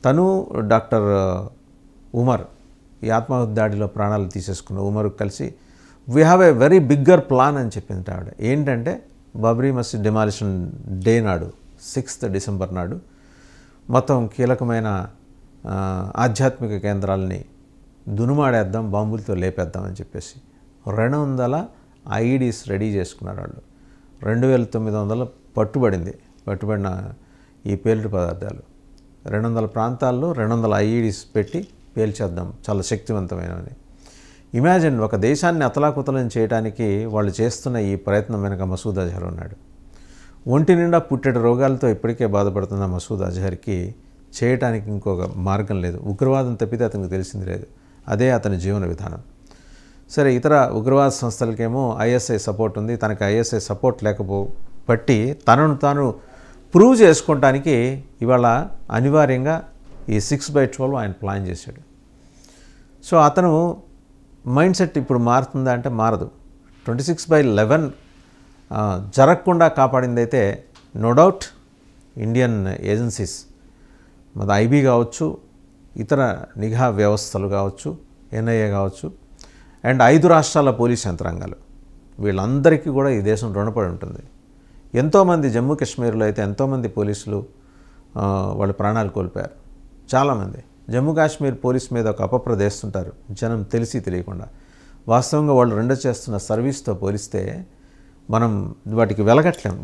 తను డాక్టర్ ఉమర్ ఈ ఆత్మాహుతి దాడిలో ప్రాణాలు తీసేసుకున్న ఉమర్ కలిసి we have a very bigger plan అని చెప్పింది ఆవిడ. ఏంటంటే బాబ్రీ మసీద్ డిమాలిషన్ డే నాడు 6th డిసెంబర్ నాడు మొత్తం కీలకమైన ఆధ్యాత్మిక కేంద్రాలని దునుమాడేద్దాం, బాంబులతో లేపేద్దామని చెప్పేసి 200 IEDs రెడీ చేసుకున్నారు వాళ్ళు. 2900 పట్టుబడిన ఈ పేలుడు పదార్థాలు 200 ప్రాంతాల్లో 200 IEDs పెట్టి పేల్చేద్దాం, చాలా శక్తివంతమైనవి. ఇమాజిన్, ఒక దేశాన్ని అతలాకుతలం చేయడానికి వాళ్ళు చేస్తున్న ఈ ప్రయత్నం వెనుక మసూద్ అజహర్ ఉన్నాడు. ఒంటి నిండా పుట్టెడు రోగాలతో ఇప్పటికే బాధపడుతున్న మసూద్ అజహర్కి చేయటానికి ఇంకొక మార్గం లేదు. ఉగ్రవాదం తప్పితే అతనికి తెలిసింది లేదు. అదే అతని జీవన విధానం. సరే, ఇతర ఉగ్రవాద సంస్థలకేమో ISI సపోర్ట్ ఉంది. తనకి ISI సపోర్ట్ లేకపోబట్టి తనను తాను ప్రూవ్ చేసుకోవటానికి ఇవాళ అనివార్యంగా ఈ 6/12 ఆయన ప్లాన్ చేశాడు. సో అతను మైండ్ సెట్ ఇప్పుడు మారుతుందా అంటే మారదు. 26/11 జరగకుండా కాపాడిందైతే నో డౌట్ ఇండియన్ ఏజెన్సీస్, మన IB కావచ్చు, ఇతర నిఘా వ్యవస్థలు కావచ్చు, NIA కావచ్చు, అండ్ 5 రాష్ట్రాల పోలీస్ యంత్రాంగాలు, వీళ్ళందరికీ కూడా ఈ దేశం రుణపడి ఉంటుంది. ఎంతోమంది జమ్మూ కాశ్మీర్లో అయితే ఎంతోమంది పోలీసులు వాళ్ళ ప్రాణాలు కోల్పోయారు. చాలామంది జమ్మూ కాశ్మీర్ పోలీస్ మీద ఒక అపప్రదేస్తుంటారు జనం తెలిసి తెలియకుండా. వాస్తవంగా వాళ్ళు చేస్తున్న సర్వీస్తో పోలిస్తే మనం వాటికి వెలగట్లేం.